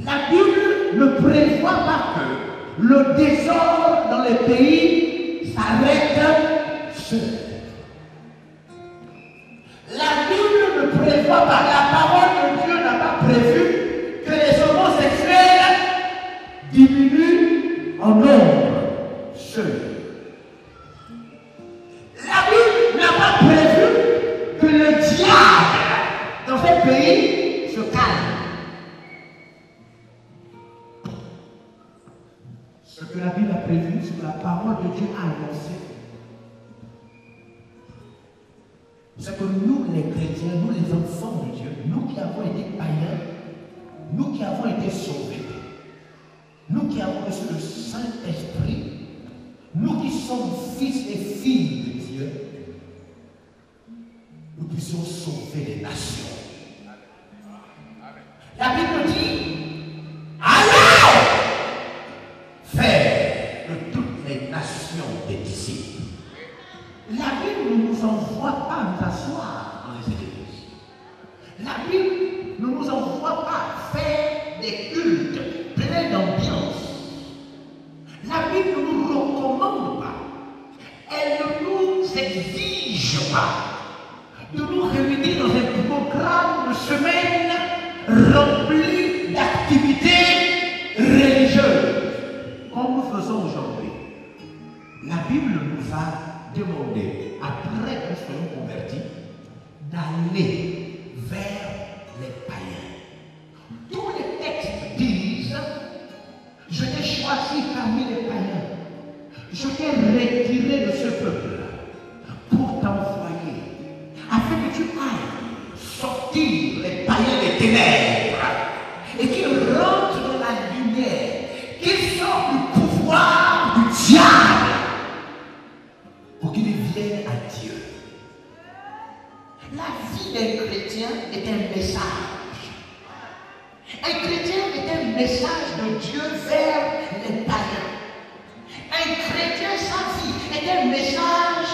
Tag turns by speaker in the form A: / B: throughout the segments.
A: La Bible ne prévoit pas que le désordre dans les pays s'arrête seul. La Bible ne prévoit pas, la parole de Dieu n'a pas prévu que les homosexuels diminuent en nombre seul. La Bible n'a pas prévu que le diable dans ce pays se calme. Ce que la Bible a prévu, ce que la parole de Dieu a annoncé, c'est que nous, les chrétiens, nous, les enfants de Dieu, nous qui avons été païens, nous qui avons été sauvés, nous qui avons reçu le Saint-Esprit, nous qui sommes fils et filles de Dieu, nous puissions sauver les nations. La Bible dit, allez faire de toutes les nations des disciples. La Bible ne nous envoie pas nous asseoir dans les églises. La Bible ne nous envoie pas faire des cultes pleins d'ambiance. La Bible ne nous recommande pas. Elle ne nous exige pas de nous réunir dans un programme de semaine rempli d'activités religieuses, comme nous faisons aujourd'hui. La Bible nous a demandé, après que nous soyons convertis, d'aller vers les païens. Tous les textes disent, je t'ai choisi parmi les païens, je t'ai retiré de ce peuple pour t'envoyer, afin que tu ailles sortir les païens des ténèbres et qu'ils rentrent dans la lumière, qu'ils sortent du pouvoir du diable pour qu'ils viennent à Dieu. La vie d'un chrétien est un message. Un chrétien est un message de Dieu vers les païens. Un chrétien, sa vie est un message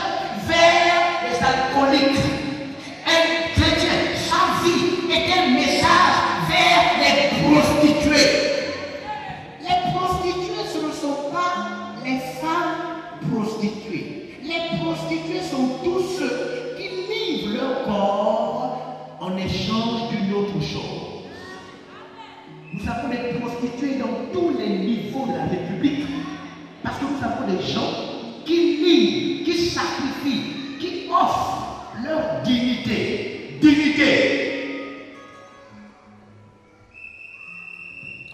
A: vers les alcooliques. Un chrétien, sa vie est un message vers les prostituées. Les prostituées, ce ne sont pas les femmes prostituées. Les prostituées sont tous ceux qui livrent leur corps en échange d'une autre chose. Nous avons des prostituées dans tous les niveaux de la République, parce que nous avons des gens qui livrent, qui sacrifient, qui offrent leur dignité.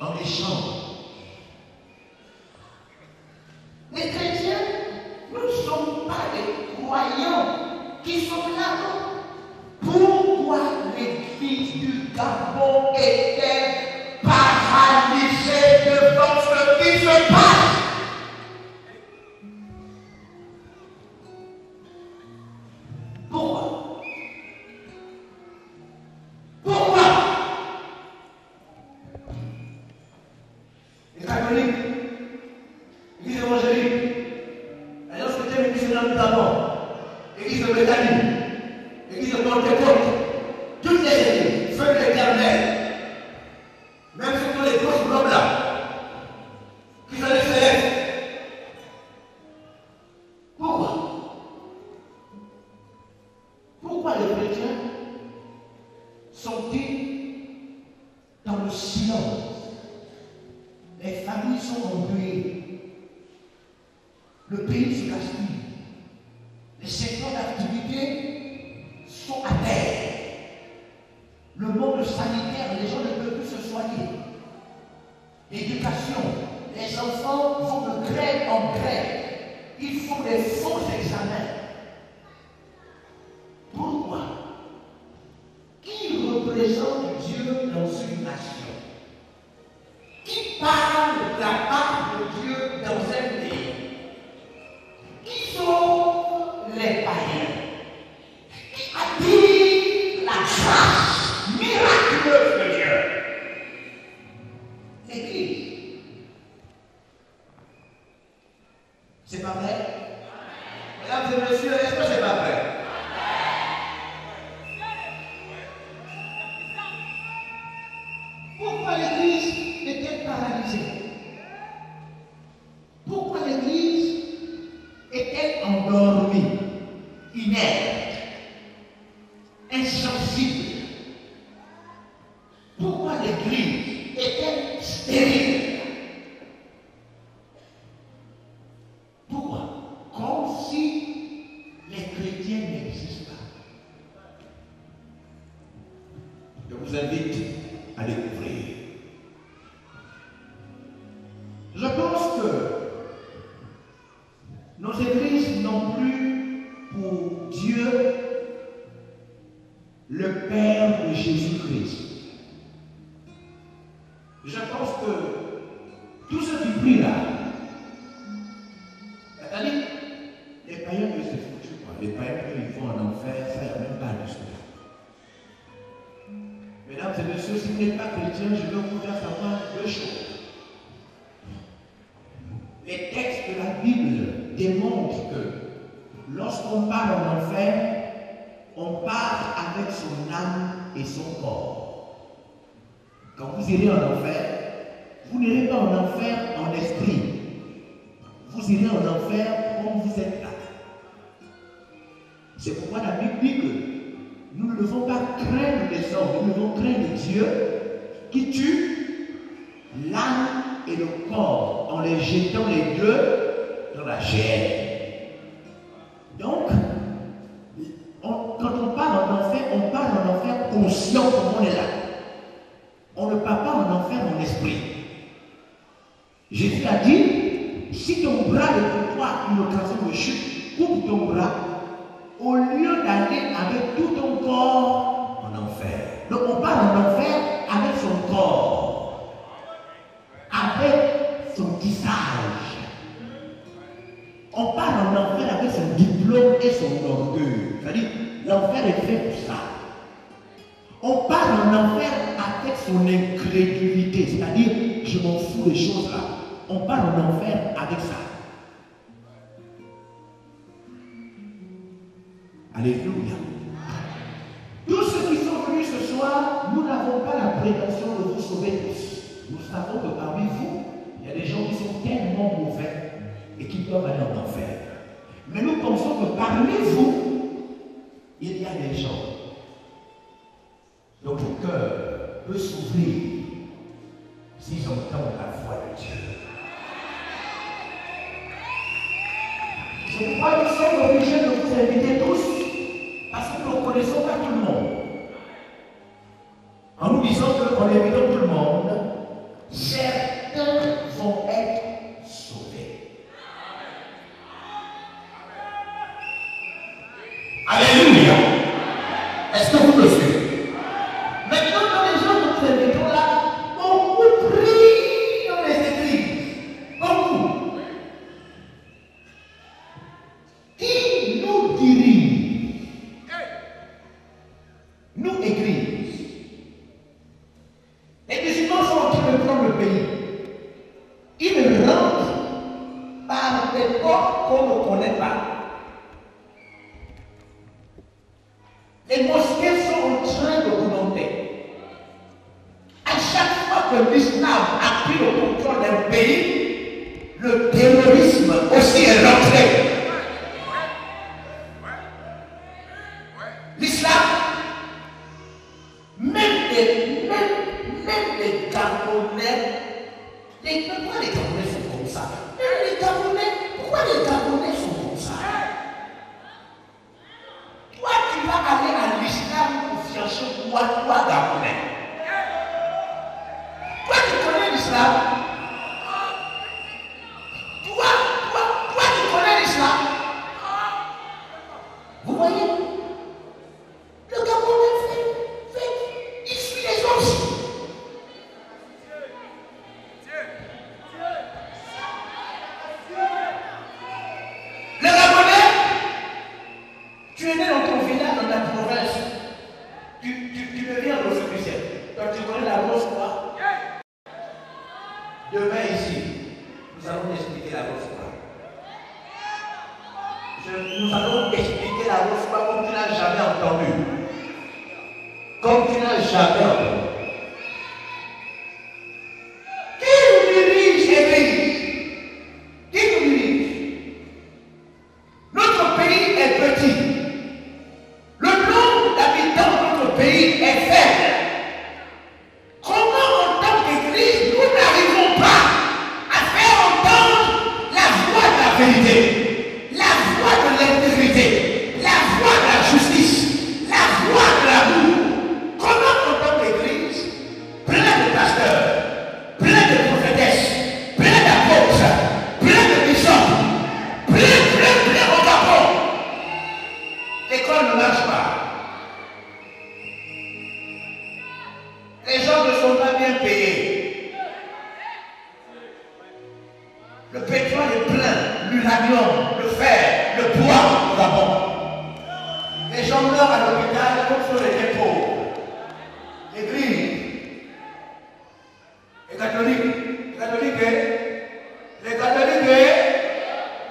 A: En échange. Les chrétiens ne sont pas des croyants qui sont là. Pourquoi l'église du Gabon est-elle paralysée devant ce qui se passe? Pourquoi? Pourquoi? Les catholiques, l'église évangélique, l'Alliance chrétienne missionnaire du Gabon, l'église de Bethanie, l'église de Pentecôte, toutes les églises, feu de l'Éternel, même surtout les grosses blobs là, qui sont les célestes. Pourquoi? Pourquoi les chrétiens sont-ils dans le silence? Les familles sont endeuillées. Le pays se gaspille. Les secteurs d'activité sont à terre. Le monde sanitaire, les gens ne peuvent plus se soigner. L'éducation, les enfants vont de grève en grève. Ils font des faux examens. Pourquoi? Qui représente Dieu dans une nation? Qui parle de la part de Dieu dans un pays? Qui sont les païens? Qui attirent la grâce miraculeuse de Dieu? L'Église. C'est pas vrai? Mesdames et est paralysée? Pourquoi l'Église est-elle endormie, inerte, insensible? Pourquoi l'Église est-elle stérile? Pourquoi? Comme si les chrétiens n'existent pas. Je vous invite à découvrir. Je pense que nos églises n'ont plus pour Dieu le Père de Jésus-Christ. Je pense que tous ceux qui prient là, c'est-à-dire, les païens que c'est foutu, quoi. Les païens qu'ils vont en enfer, ça, il n'y a même pas de cela. Mesdames et messieurs, si vous n'êtes pas chrétien, je veux vous faire savoir deux choses. Les textes de la Bible démontrent que lorsqu'on part en enfer, on part avec son âme et son corps. Quand vous irez en enfer, vous n'irez pas en enfer en esprit. Vous irez en enfer comme vous êtes là. C'est pourquoi la Bible dit que nous ne devons pas craindre les hommes, nous devons craindre Dieu qui tue l'âme et le corps en les jetant les deux dans la chair. Donc, quand on part en enfer conscient comme on est là. On ne part pas en enfer en esprit. Jésus a dit, si ton bras est pour toi une occasion de chute, coupe ton bras, au lieu d'aller avec tout ton corps en enfer. Donc on part en enfer avec son corps, avec son tissage. On part en enfer avec son diplôme et son orgueil. C'est-à-dire, l'enfer est fait pour ça. On part en enfer avec son incrédulité, c'est-à-dire, je m'en fous des choses là. On part en enfer avec ça. Alléluia. Tous ceux qui sont venus ce soir, nous n'avons pas la prétention de vous sauver tous. Nous savons que parmi vous, il y a des gens qui sont tellement mauvais et qui doivent aller en enfer. Mais nous pensons que parmi vous, il y a des gens dont le cœur peut s'ouvrir s'ils entendent la voix de Dieu. C'est pourquoi nous sommes obligés de vous inviter tous, parce que nous ne connaissons pas tout le monde. En nous disant qu'en invitant tout le monde, certains vont être sauvés. Alléluia. Est-ce que vous le suivez? Maintenant, dans les gens que nous invitons là, beaucoup prient dans les églises. Beaucoup. Qui nous dirige? Nous, églises. Les musulmans sont en train de prendre le pays. Ils rentrent par des portes qu'on ne connaît pas. Les mosquées sont en train de remonter. À chaque fois que l'islam a pris le contrôle d'un pays, le terrorisme aussi est rentré. L'islam, même les Gabonais, pourquoi les Gabonais sont comme ça? Même les Gabonais, pourquoi les Gabonais sont comme ça? Toi, tu vas aller à l'islam pour chercher toi, Gabonais. Toi, tu connais l'islam? Toi, tu connais l'islam? Vous voyez? Le Gabonais il suit les autres. Le Gabonais, tu es né dans ton village, dans ta province. Tu deviens officiel. Donc tu connais la grosse croix. Demain ici, nous allons expliquer la grosse croix. Nous allons expliquer la grosse croix comme tu n'as jamais entendu. Comme tu n'as jamais entendu. Qui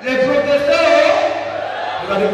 A: les protestants, regardez.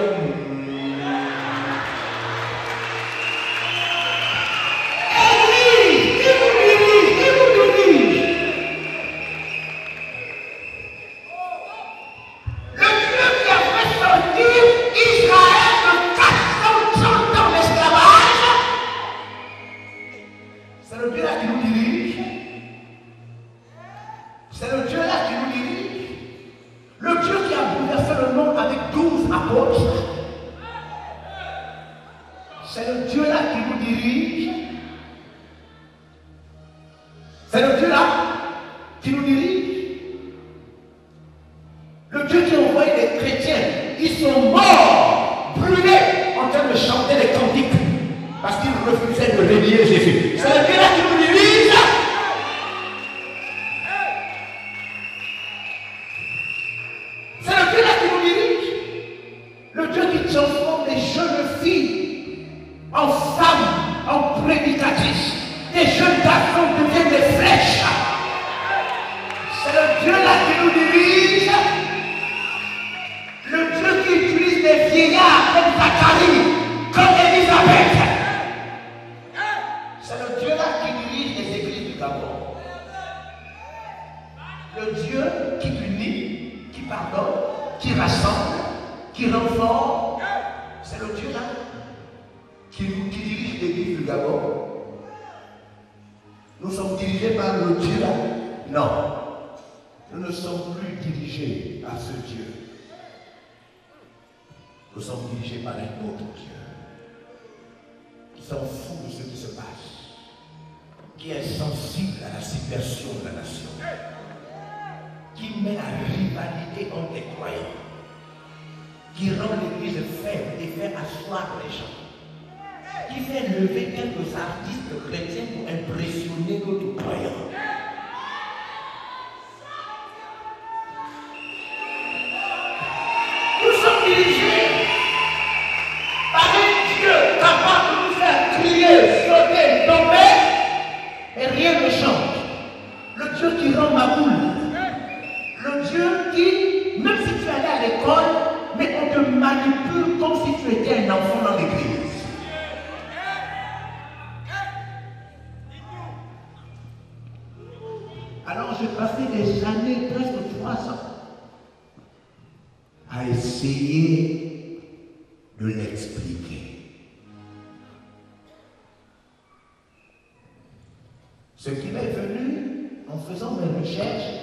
B: Ce qui m'est venu en faisant mes recherches,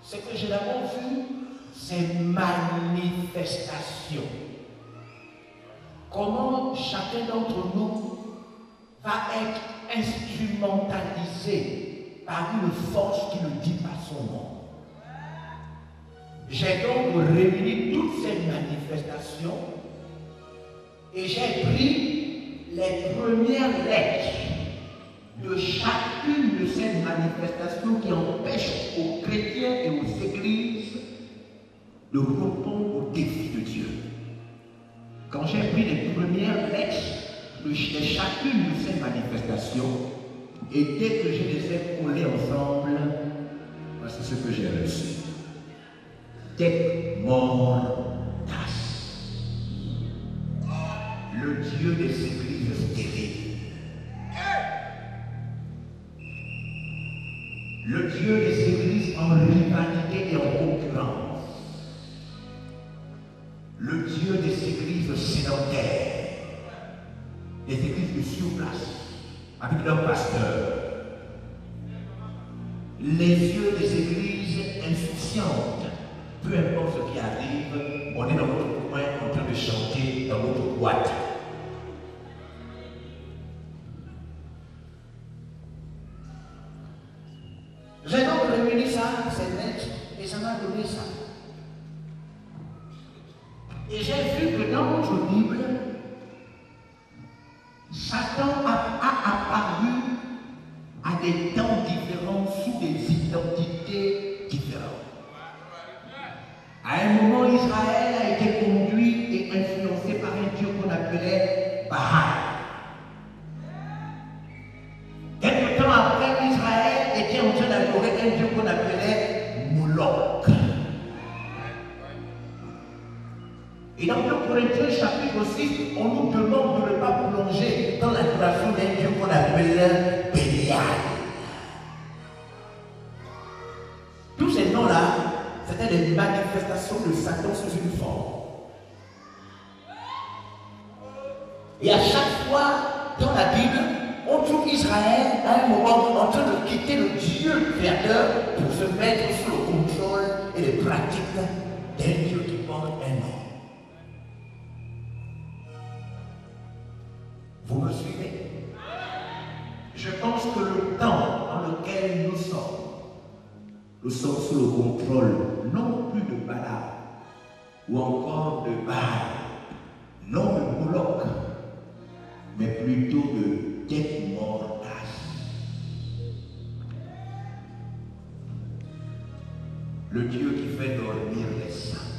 B: c'est que j'ai d'abord vu ces manifestations. Comment chacun d'entre nous va être instrumentalisé par une force qui ne dit pas son nom. J'ai donc réuni toutes ces manifestations et j'ai pris les premières lettres de chacune de ces manifestations qui empêchent aux chrétiens et aux églises de répondre aux défis de Dieu. Quand j'ai pris les premières lettres de chacune de ces manifestations, et dès que je les ai collées ensemble, voici ce que j'ai reçu. Tec mortas. Le Dieu des églises stériles. Le Dieu des églises en rivalité et en concurrence. Le Dieu des églises sédentaires. Des églises de surplace, avec leurs pasteurs. Les yeux des églises insouciantes. Peu importe ce qui arrive, on est dans notre coin en train de chanter dans notre boîte. J'ai donc réuni ça, ces lettres, et ça m'a donné ça. Et j'ai vu que dans notre Bible, Satan a apparu à des temps différents sous des identités différentes. À un moment, Israël a été conduit et influencé par un Dieu qu'on appelait Baal. Quelque temps après, Israël était en
A: adoré un Dieu qu'on appelait Moloch. Et dans 2 Corinthiens chapitre 6, on nous demande de ne pas plonger dans l'adoration d'un Dieu qu'on appelle Bélial. Tous ces noms-là, c'était des manifestations de Satan sous une forme. Et à chaque fois, dans la Bible, on trouve Israël à un moment en train de quitter le Dieu créateur pour se mettre sous le contrôle et les pratiques d'un Dieu qui porte un nom. Vous me suivez? Je pense que le temps dans lequel nous sommes sous le contrôle non plus de Balaam ou encore de Baal, non de Moloch, mais plutôt de tête mortache. Le Dieu qui fait dormir les saints.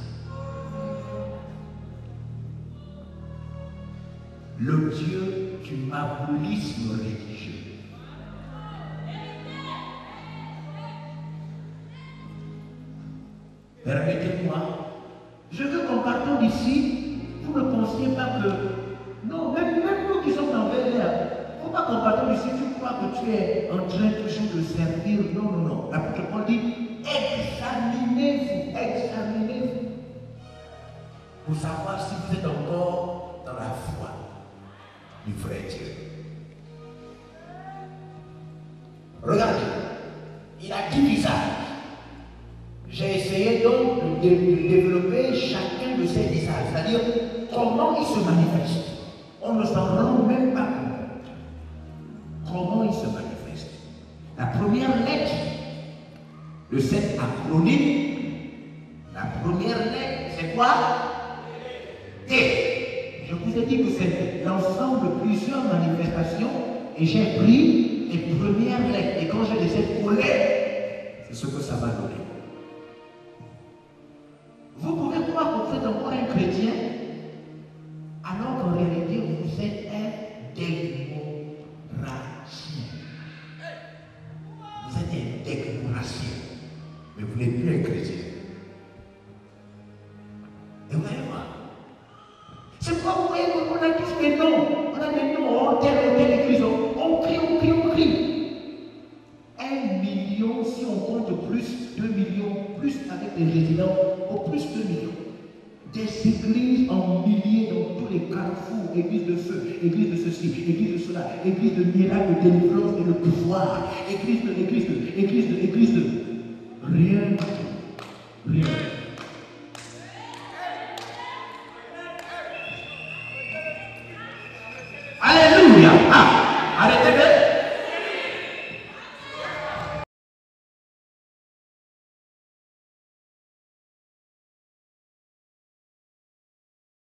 A: Le Dieu du mabulisme religieux. Permettez-moi, je veux qu'en partant d'ici, vous ne pensiez pas que, non, même nous qui sommes dans Bel Air, il ne faut pas qu'en partant d'ici, tu crois que tu es en train toujours de servir. Non, non, non. L'apôtre Paul dit, examinez-vous, examinez-vous, pour savoir si vous êtes encore dans la foi du vrai Dieu. Regardez, il a 10 visages. J'ai essayé donc de développer chacun de ces visages, c'est-à-dire comment il se manifeste. On ne s'en rend même pas compte. Comment il se manifeste. La première lettre de cet acronyme, la première lettre, c'est quoi? T. Je vous ai dit que c'est l'ensemble de plusieurs manifestations et j'ai pris les premières lettres. Et quand je les ai collées, c'est ce que ça va donner. Vous pouvez croire que vous êtes encore un chrétien, alors qu'en réalité, vous êtes un démocratien. Vous êtes un démocratien, mais vous n'êtes plus un chrétien. Et vous allez voir. C'est pourquoi vous voyez qu'on a tous des noms. On a des noms en telle église. On crie, on crie, on crie. 1 million, si on compte plus, 2 millions, plus avec les résidents, au plus 2 millions. Des églises en milliers dans tous les carrefours, église de feu, église de ceci, église de cela, église de miracle, de délivrance et de pouvoir, église de, rien du tout, rien.